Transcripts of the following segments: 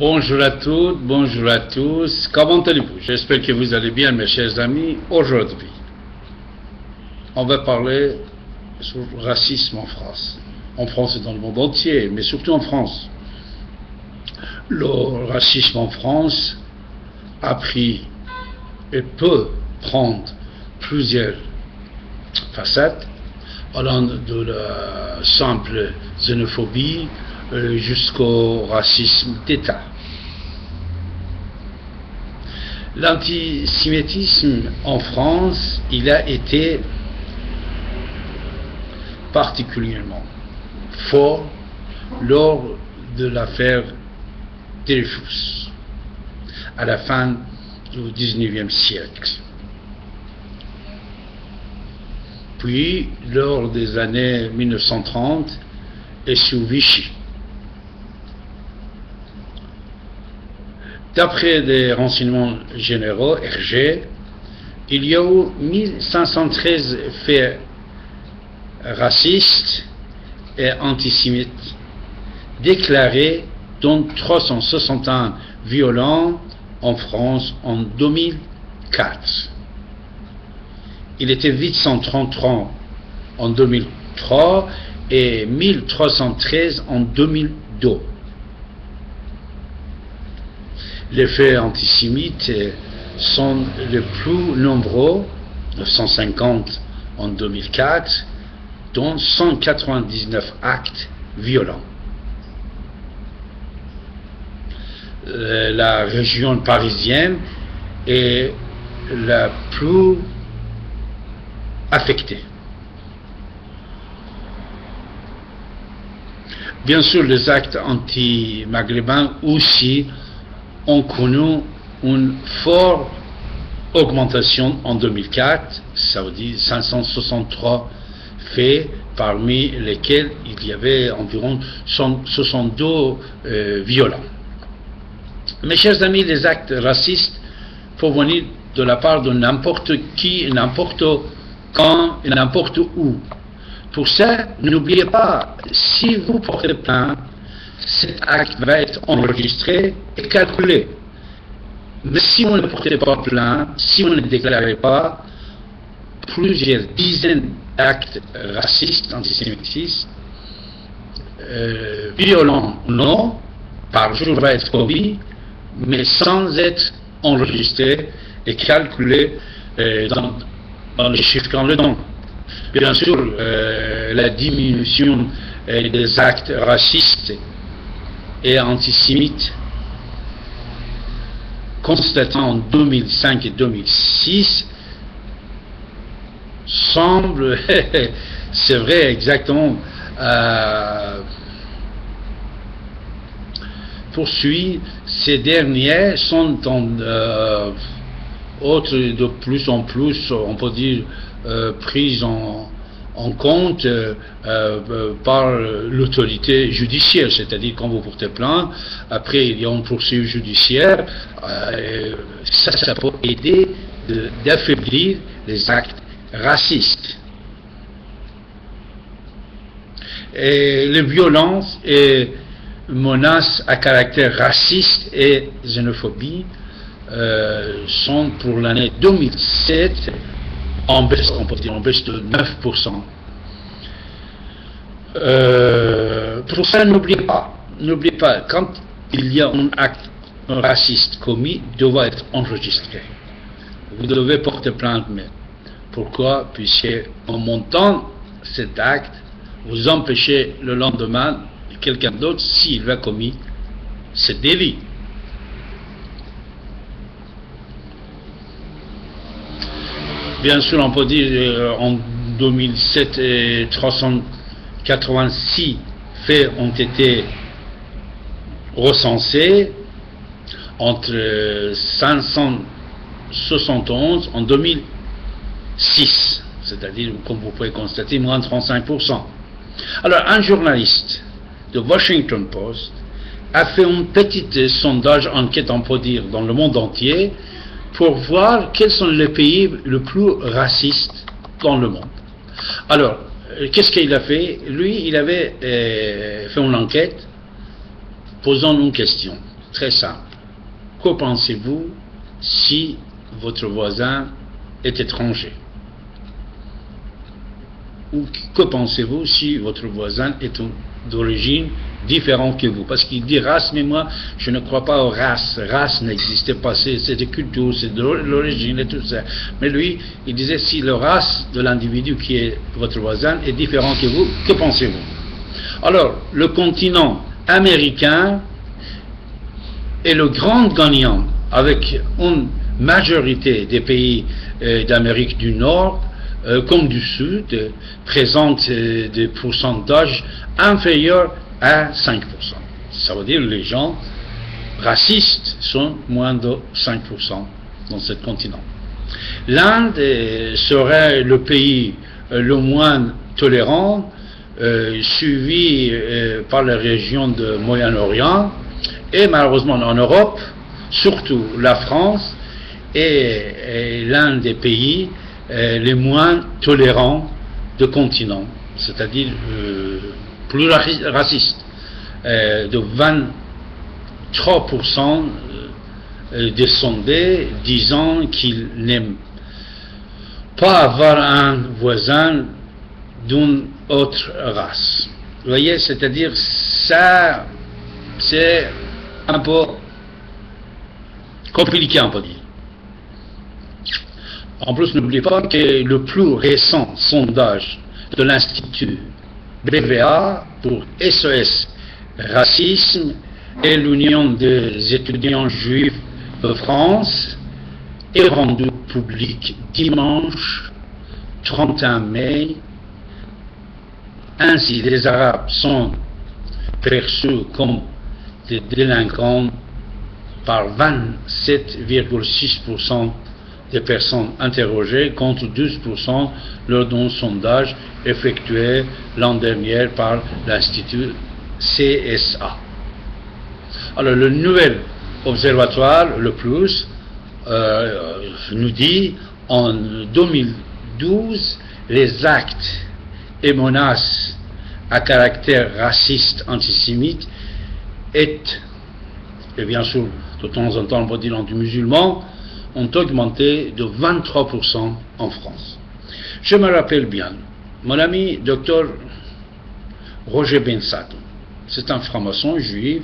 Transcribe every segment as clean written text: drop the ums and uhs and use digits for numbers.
Bonjour à toutes, bonjour à tous. Comment allez-vous? J'espère que vous allez bien, mes chers amis. Aujourd'hui, on va parler sur le racisme en France. En France et dans le monde entier, mais surtout en France. Le racisme en France a pris et peut prendre plusieurs facettes, allant de la simple xénophobie jusqu'au racisme d'État. L'antisémitisme en France, il a été particulièrement fort lors de l'affaire Dreyfus, à la fin du XIXe siècle. Puis, lors des années 1930 et sous Vichy. D'après des renseignements généraux, RG, il y a eu 1513 faits racistes et antisémites déclarés, dont 361 violents en France en 2004. Il était 833 en 2003 et 1313 en 2002. Les faits antisémites sont les plus nombreux, 950 en 2004, dont 199 actes violents. La région parisienne est la plus affectée. Bien sûr, les actes anti-maghrébins aussi ont connu une forte augmentation en 2004, ça veut dire 563 faits, parmi lesquels il y avait environ 162 violents. Mes chers amis, les actes racistes peuvent venir de la part de n'importe qui, n'importe quand et n'importe où. Pour ça, n'oubliez pas, si vous portez plainte, cet acte va être enregistré et calculé. Mais si vous ne portez pas plainte, si vous ne déclarez pas, plusieurs dizaines d'actes racistes, antisémitistes, violents ou non, par jour va être commis, mais sans être enregistré et calculé dans les chiffres qu'on le donne. Bien sûr, la diminution des actes racistes et antisémites constatés en 2005 et 2006 semble, c'est vrai exactement, poursuit. Ces derniers sont autres de plus en plus, on peut dire, prises en compte par l'autorité judiciaire, c'est-à-dire quand vous portez plainte, après il y a une poursuite judiciaire, ça peut aider d'affaiblir les actes racistes. Et les violences et menaces à caractère raciste et xénophobie sont pour l'année 2007 en baisse, on peut dire en baisse de 9%. Pour ça, n'oubliez pas, quand il y a un acte raciste commis, il doit être enregistré. Vous devez porter plainte, mais pourquoi? Puisque en montant cet acte, vous empêchez le lendemain quelqu'un d'autre, s'il a commis ce délit. Bien sûr, on peut dire en 2007, 386 faits ont été recensés, entre 571 en 2006, c'est-à-dire, comme vous pouvez constater, moins de 35%. Alors, un journaliste de Washington Post a fait un petit sondage, enquête, on peut dire, dans le monde entier, pour voir quels sont les pays les plus racistes dans le monde. Alors, qu'est-ce qu'il a fait? Lui, il avait fait une enquête posant une question. très simple. Que pensez-vous si votre voisin est étranger? Ou que pensez-vous si votre voisin est d'origine différente que vous? Parce qu'il dit race, mais moi je ne crois pas aux races. Race n'existait pas, c'est des cultures, c'est de l'origine et tout ça. Mais lui, il disait si la race de l'individu qui est votre voisin est différente que vous, que pensez-vous? Alors, le continent américain est le grand gagnant avec une majorité des pays d'Amérique du Nord comme du Sud, présente des pourcentages inférieurs à 5%. Ça veut dire que les gens racistes sont moins de 5% dans ce continent. L'Inde serait le pays le moins tolérant, suivi par la région de Moyen-Orient, et malheureusement en Europe, surtout la France, est l'un des pays les moins tolérants de continent, c'est-à-dire plus raciste, de 23% des sondés disant qu'ils n'aiment pas avoir un voisin d'une autre race. Vous voyez, c'est-à-dire ça, c'est un peu compliqué, on peut dire. En plus, n'oubliez pas que le plus récent sondage de l'Institut BVA pour SOS Racisme et l'Union des étudiants juifs de France est rendu public dimanche 31 mai. Ainsi, les Arabes sont perçus comme des délinquants par 27,6% des personnes interrogées contre 12% lors d'un sondage effectué l'an dernier par l'Institut CSA. Alors le nouvel observatoire, le plus, nous dit en 2012 les actes et menaces à caractère raciste antisémite et bien sûr de temps en temps on va dire anti-musulmans ont augmenté de 23% en France. Je me rappelle bien, mon ami docteur Roger Bensadoun, c'est un franc-maçon juif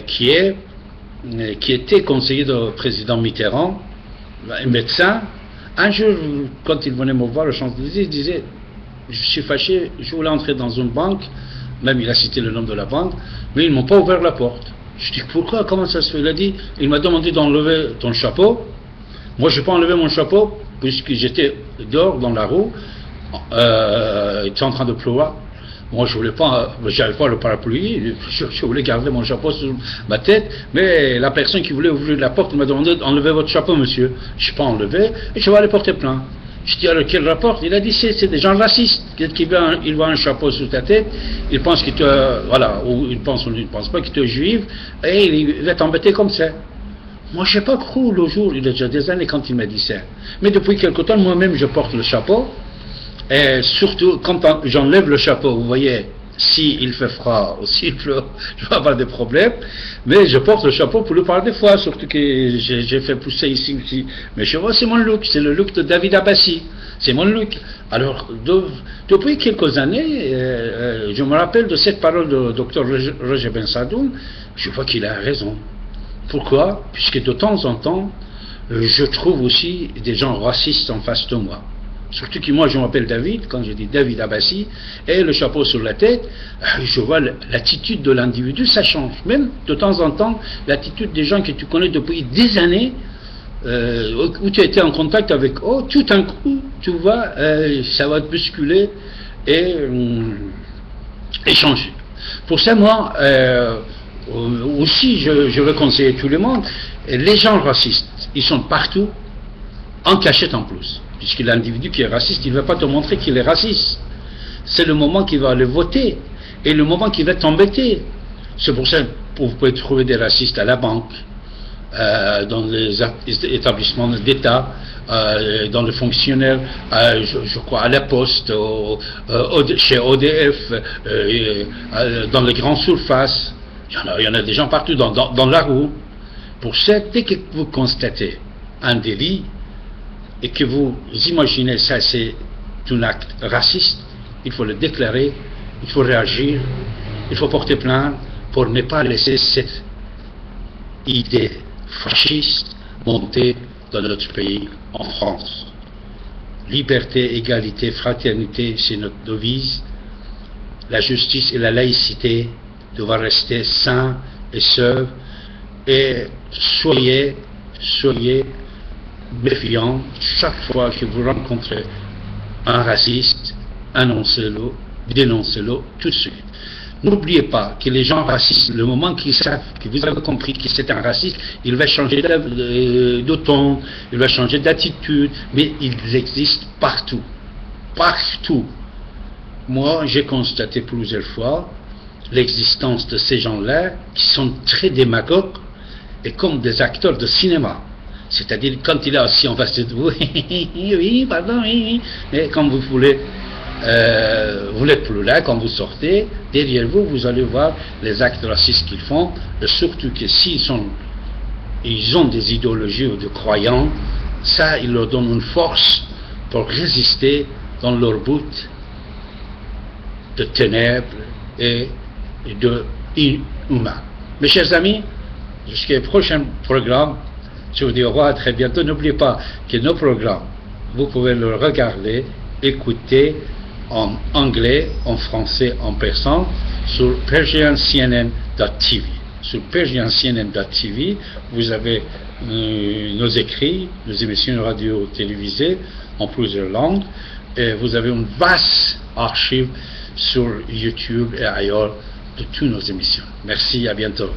qui était conseiller du président Mitterrand, un médecin. Un jour, quand il venait me voir, le Champs-Élysées, il disait je suis fâché, je voulais entrer dans une banque, même il a cité le nom de la banque, mais ils ne m'ont pas ouvert la porte. Je dis pourquoi, comment ça se fait? Il a dit, il m'a demandé d'enlever ton chapeau. Moi je n'ai pas enlevé mon chapeau puisque j'étais dehors dans la rue, il était en train de pleuvoir. Moi je voulais pas, j'avais pas le parapluie, je voulais garder mon chapeau sur ma tête, mais la personne qui voulait ouvrir la porte m'a demandé d'enlever votre chapeau, monsieur. Je n'ai pas enlevé et je vais aller porter plainte. Je dis alors quel rapport? Il a dit c'est des gens racistes. Ils voient un chapeau sur ta tête, ils pensent qu'il te voilà, ou ils pensent pas qu'il te juif et il va t'embêter comme ça. Moi je n'ai pas cru le jour, il y a déjà des années quand il m'a dit ça. Mais depuis quelque temps moi-même je porte le chapeau et surtout quand j'enlève le chapeau, vous voyez, s'il fait froid ou s'il pleut, je vais avoir des problèmes, mais je porte le chapeau pour le parler des fois, surtout que j'ai fait pousser ici. Mais je vois, c'est mon look, c'est le look de David Abbassi, c'est mon look. Alors, depuis quelques années, je me rappelle de cette parole de Dr Roger Bensadoun, je vois qu'il a raison. Pourquoi? Puisque de temps en temps, je trouve aussi des gens racistes en face de moi. Surtout que moi je m'appelle David, quand je dis David Abbassi, et le chapeau sur la tête, je vois l'attitude de l'individu, ça change. Même de temps en temps, l'attitude des gens que tu connais depuis des années, où tu as été en contact avec eux, tout d'un coup, tu vois, ça va te bousculer et changer. Pour ça, moi, aussi, je veux conseiller tout le monde, les gens racistes, ils sont partout, en cachette en plus. Puisque l'individu qui est raciste, il ne va pas te montrer qu'il est raciste. C'est le moment qu'il va aller voter et le moment qu'il va t'embêter. C'est pour ça que vous pouvez trouver des racistes à la banque, dans les établissements d'État, dans les fonctionnaires, je crois à la Poste, chez ODF, dans les grandes surfaces. Il y en a des gens partout dans la rue. Pour ça, dès que vous constatez un délit et que vous imaginez ça, c'est un acte raciste, il faut le déclarer, il faut réagir, il faut porter plainte pour ne pas laisser cette idée fasciste monter dans notre pays, en France. Liberté, égalité, fraternité, c'est notre devise. La justice et la laïcité doivent rester sains et saufs. Et soyez méfiants chaque fois que vous rencontrez un raciste, annoncez-le, dénoncez-le tout de suite. N'oubliez pas que les gens racistes, le moment qu'ils savent que vous avez compris que c'est un raciste, il va changer de ton, il va changer d'attitude, mais ils existent partout. Partout. Moi, j'ai constaté plusieurs fois l'existence de ces gens-là qui sont très démagogues et comme des acteurs de cinéma. C'est-à-dire, quand il est assis en face de vous, oui, pardon, oui, mais quand vous voulez, vous n'êtes plus là, quand vous sortez, derrière vous, vous allez voir les actes racistes qu'ils font, et surtout que s'ils ont des idéologies ou des croyants, ça, il leur donne une force pour résister dans leur but de ténèbres et de inhumain. Mes chers amis, jusqu'au prochain programme, je vous dis au revoir, à très bientôt. N'oubliez pas que nos programmes, vous pouvez le regarder, écouter en anglais, en français, en persan sur PersianCNN.tv. Sur PersianCNN.tv, vous avez nos écrits, nos émissions radio télévisées en plusieurs langues, et vous avez une vaste archive sur YouTube et ailleurs de toutes nos émissions. Merci, à bientôt.